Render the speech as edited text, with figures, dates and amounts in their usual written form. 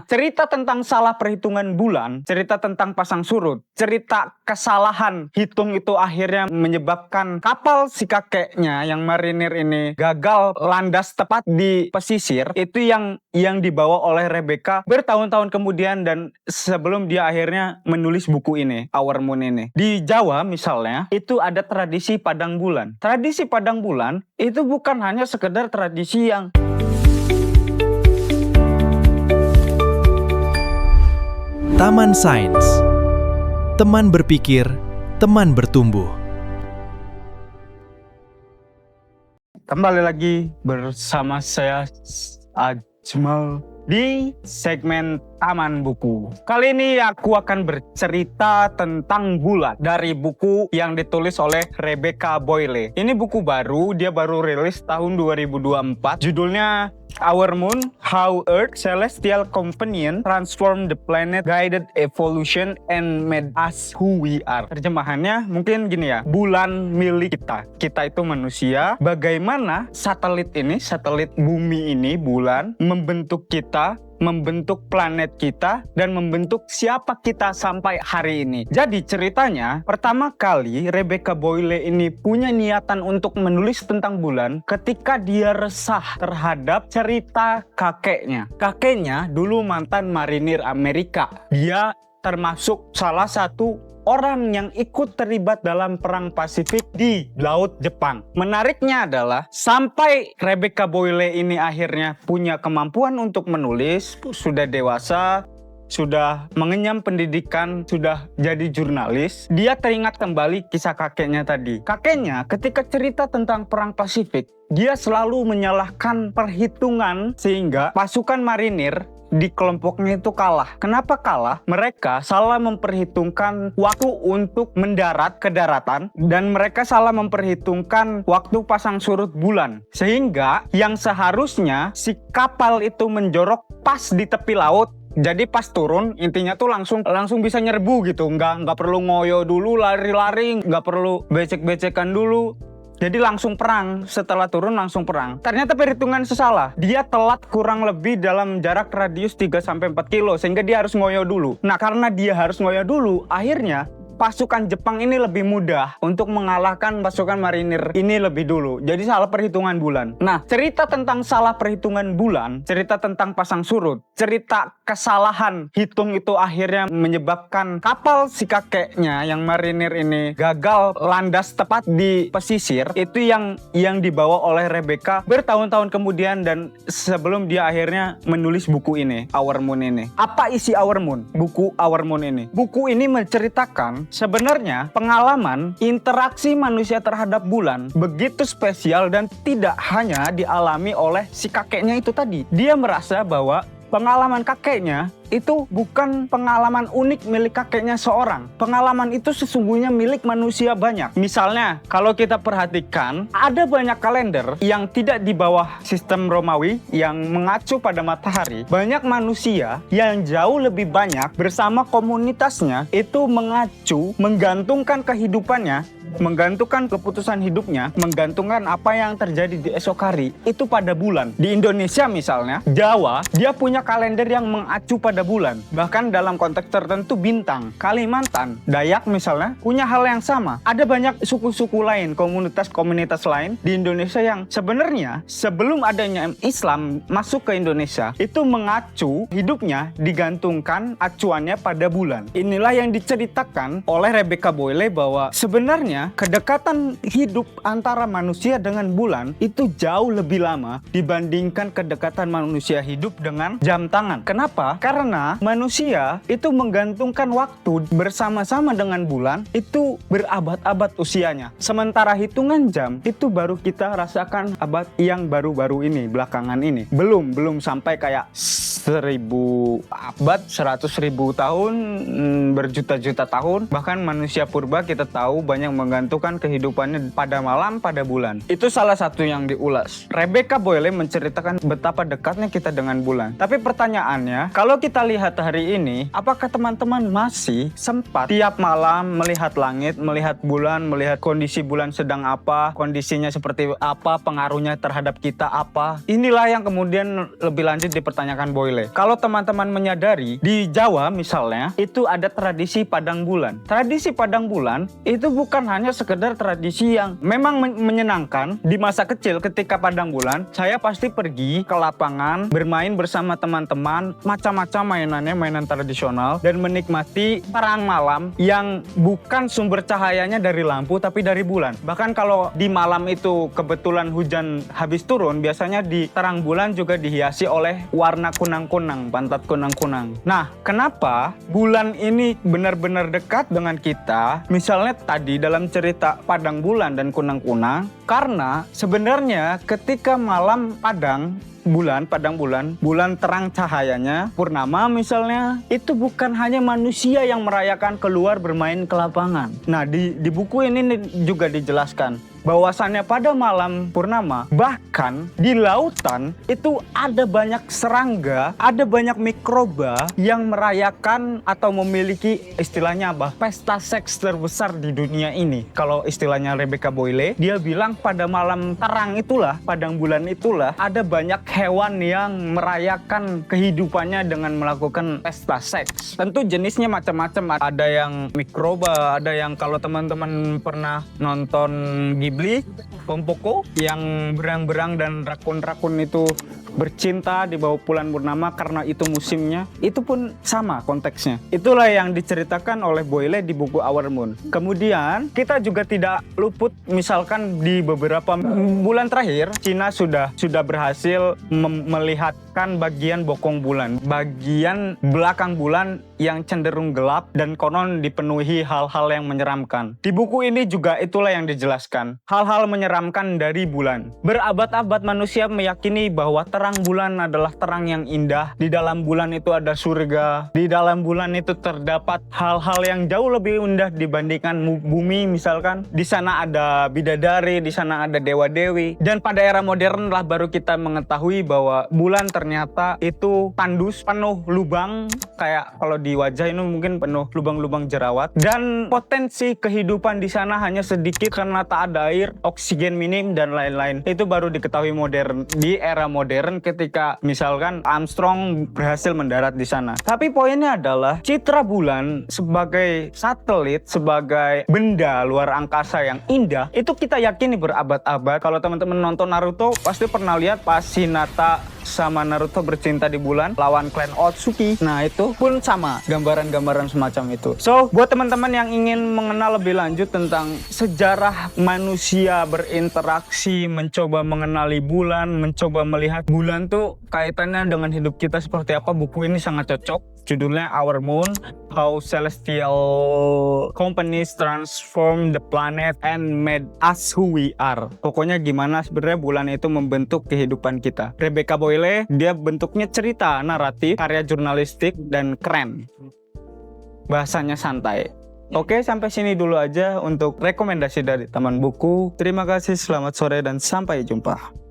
Cerita tentang salah perhitungan bulan, cerita tentang pasang surut, cerita kesalahan hitung itu akhirnya menyebabkan kapal si kakeknya yang marinir ini gagal landas tepat di pesisir, itu yang dibawa oleh Rebecca bertahun-tahun kemudian dan sebelum dia akhirnya menulis buku ini, Our Moon ini. Di Jawa misalnya, itu ada tradisi padang bulan. Tradisi padang bulan itu bukan hanya sekedar tradisi yang Taman Sains. Teman berpikir, teman bertumbuh. Kembali lagi bersama saya Ajmal di segmen Taman Buku. Kali ini aku akan bercerita tentang bulan dari buku yang ditulis oleh Rebecca Boyle. Ini buku baru, dia baru rilis tahun 2024. Judulnya Our Moon, How Earth Celestial Companion Transformed the Planet, Guided Evolution and Made Us Who We Are. Terjemahannya mungkin gini ya, bulan milik kita. Kita itu manusia. Bagaimana satelit ini, satelit bumi ini, bulan, membentuk kita, membentuk planet kita, dan membentuk siapa kita sampai hari ini. Jadi ceritanya, pertama kali Rebecca Boyle ini punya niatan untuk menulis tentang bulan ketika dia resah terhadap cerita kakeknya. Kakeknya dulu mantan marinir Amerika. Dia termasuk salah satu orang yang ikut terlibat dalam perang Pasifik di Laut Jepang. Menariknya adalah sampai Rebecca Boyle ini akhirnya punya kemampuan untuk menulis, sudah dewasa, sudah mengenyam pendidikan, sudah jadi jurnalis, dia teringat kembali kisah kakeknya tadi. Kakeknya ketika cerita tentang perang Pasifik, dia selalu menyalahkan perhitungan sehingga pasukan marinir di kelompoknya itu kalah. Kenapa kalah? Mereka salah memperhitungkan waktu untuk mendarat ke daratan dan mereka salah memperhitungkan waktu pasang surut bulan. Sehingga yang seharusnya si kapal itu menjorok pas di tepi laut. Jadi pas turun intinya tuh langsung bisa nyerbu gitu. Nggak perlu ngoyo dulu, lari-lari, nggak perlu becek-becekan dulu. Jadi langsung perang, setelah turun langsung perang. Ternyata perhitungan salah. Dia telat kurang lebih dalam jarak radius 3-4 kilo, sehingga dia harus ngoyo dulu. Nah, karena dia harus ngoyo dulu, akhirnya pasukan Jepang ini lebih mudah untuk mengalahkan pasukan marinir ini lebih dulu. Jadi salah perhitungan bulan. Nah, cerita tentang salah perhitungan bulan, cerita tentang pasang surut, cerita kesalahan hitung itu akhirnya menyebabkan kapal si kakeknya yang marinir ini gagal landas tepat di pesisir, itu yang dibawa oleh Rebecca bertahun-tahun kemudian dan sebelum dia akhirnya menulis buku ini, Our Moon ini. Apa isi Our Moon? Buku Our Moon ini. Buku ini menceritakan sebenarnya pengalaman interaksi manusia terhadap bulan begitu spesial dan tidak hanya dialami oleh si kakeknya itu tadi. Dia merasa bahwa pengalaman kakeknya itu bukan pengalaman unik milik kakeknya seorang. Pengalaman itu sesungguhnya milik manusia banyak. Misalnya, kalau kita perhatikan, ada banyak kalender yang tidak di bawah sistem Romawi yang mengacu pada matahari. Banyak manusia yang jauh lebih banyak bersama komunitasnya itu mengacu, menggantungkan kehidupannya, menggantungkan keputusan hidupnya, menggantungkan apa yang terjadi di esok hari itu pada bulan. Di Indonesia misalnya, Jawa, dia punya kalender yang mengacu pada bulan. Bahkan dalam konteks tertentu bintang. Kalimantan, Dayak misalnya, punya hal yang sama. Ada banyak suku-suku lain, komunitas-komunitas lain di Indonesia yang sebenarnya sebelum adanya Islam masuk ke Indonesia, itu mengacu hidupnya digantungkan acuannya pada bulan. Inilah yang diceritakan oleh Rebecca Boyle bahwa sebenarnya kedekatan hidup antara manusia dengan bulan itu jauh lebih lama dibandingkan kedekatan manusia hidup dengan jam tangan. Kenapa? Karena manusia itu menggantungkan waktu bersama-sama dengan bulan itu berabad-abad usianya. Sementara hitungan jam itu baru kita rasakan abad yang baru-baru ini, belakangan ini. Belum sampai kayak 1000 abad, 100.000 tahun, berjuta-juta tahun. Bahkan manusia purba kita tahu banyak menggantungkan menggantungkan kehidupannya pada malam, pada bulan. Itu salah satu yang diulas. Rebecca Boyle menceritakan betapa dekatnya kita dengan bulan. Tapi pertanyaannya, kalau kita lihat hari ini, apakah teman-teman masih sempat tiap malam melihat langit, melihat bulan, melihat kondisi bulan sedang apa, kondisinya seperti apa, pengaruhnya terhadap kita apa? Inilah yang kemudian lebih lanjut dipertanyakan Boyle. Kalau teman-teman menyadari, di Jawa misalnya, itu ada tradisi padang bulan. Tradisi padang bulan itu bukan hanya sekedar tradisi yang memang menyenangkan. Di masa kecil ketika padang bulan, saya pasti pergi ke lapangan, bermain bersama teman-teman, macam-macam mainannya, mainan tradisional, dan menikmati terang malam yang bukan sumber cahayanya dari lampu tapi dari bulan. Bahkan kalau di malam itu kebetulan hujan habis turun, biasanya di terang bulan juga dihiasi oleh warna kunang-kunang, pantat kunang-kunang. Nah, kenapa bulan ini benar-benar dekat dengan kita? Misalnya tadi dalam cerita padang bulan dan kunang-kunang, karena sebenarnya ketika malam padang bulan, bulan terang cahayanya, purnama misalnya, itu bukan hanya manusia yang merayakan keluar bermain ke lapangan. Nah, di buku ini juga dijelaskan bahwasannya pada malam purnama, bahkan di lautan itu ada banyak serangga, ada banyak mikroba yang merayakan atau memiliki istilahnya apa? Pesta seks terbesar di dunia ini. Kalau istilahnya Rebecca Boyle, dia bilang pada malam terang itulah, padang bulan itulah, ada banyak hewan yang merayakan kehidupannya dengan melakukan pesta seks. Tentu jenisnya macam-macam, ada yang mikroba, ada yang kalau teman-teman pernah nonton Ghibli, Pompoko, yang berang-berang dan rakun-rakun itu bercinta di bawah bulan purnama karena itu musimnya, itu pun sama konteksnya. Itulah yang diceritakan oleh Boyle di buku Our Moon. Kemudian kita juga tidak luput, misalkan di beberapa bulan terakhir, Cina sudah berhasil melihatkan bagian bokong bulan, bagian belakang bulan yang cenderung gelap dan konon dipenuhi hal-hal yang menyeramkan. Di buku ini juga itulah yang dijelaskan, hal-hal menyeramkan dari bulan. Berabad-abad manusia meyakini bahwa terang bulan adalah terang yang indah. Di dalam bulan itu ada surga. Di dalam bulan itu terdapat hal-hal yang jauh lebih indah dibandingkan bumi misalkan. Di sana ada bidadari, di sana ada dewa-dewi. Dan pada era modern lah baru kita mengetahui bahwa bulan ternyata itu tandus, penuh lubang, kayak kalau di wajah ini mungkin penuh lubang-lubang jerawat. Dan potensi kehidupan di sana hanya sedikit karena tak ada air, oksigen minim dan lain-lain. Itu baru diketahui modern di era modern ketika misalkan Armstrong berhasil mendarat di sana. Tapi poinnya adalah citra bulan sebagai satelit, sebagai benda luar angkasa yang indah, itu kita yakini berabad-abad. Kalau teman-teman nonton Naruto pasti pernah lihat pas Hinata sama Naruto bercinta di bulan lawan klan Otsuki. Nah, itu pun sama, gambaran-gambaran semacam itu. So, buat teman-teman yang ingin mengenal lebih lanjut tentang sejarah manusia berinteraksi, mencoba mengenali bulan, mencoba melihat bulan tuh kaitannya dengan hidup kita seperti apa, buku ini sangat cocok. Judulnya Our Moon, How Celestial Companies Transform the Planet and Made Us Who We Are. Pokoknya gimana sebenarnya bulan itu membentuk kehidupan kita. Rebecca Boyle, dia bentuknya cerita, naratif, karya jurnalistik, dan keren. Bahasanya santai. Oke, sampai sini dulu aja untuk rekomendasi dari Taman Buku. Terima kasih, selamat sore, dan sampai jumpa.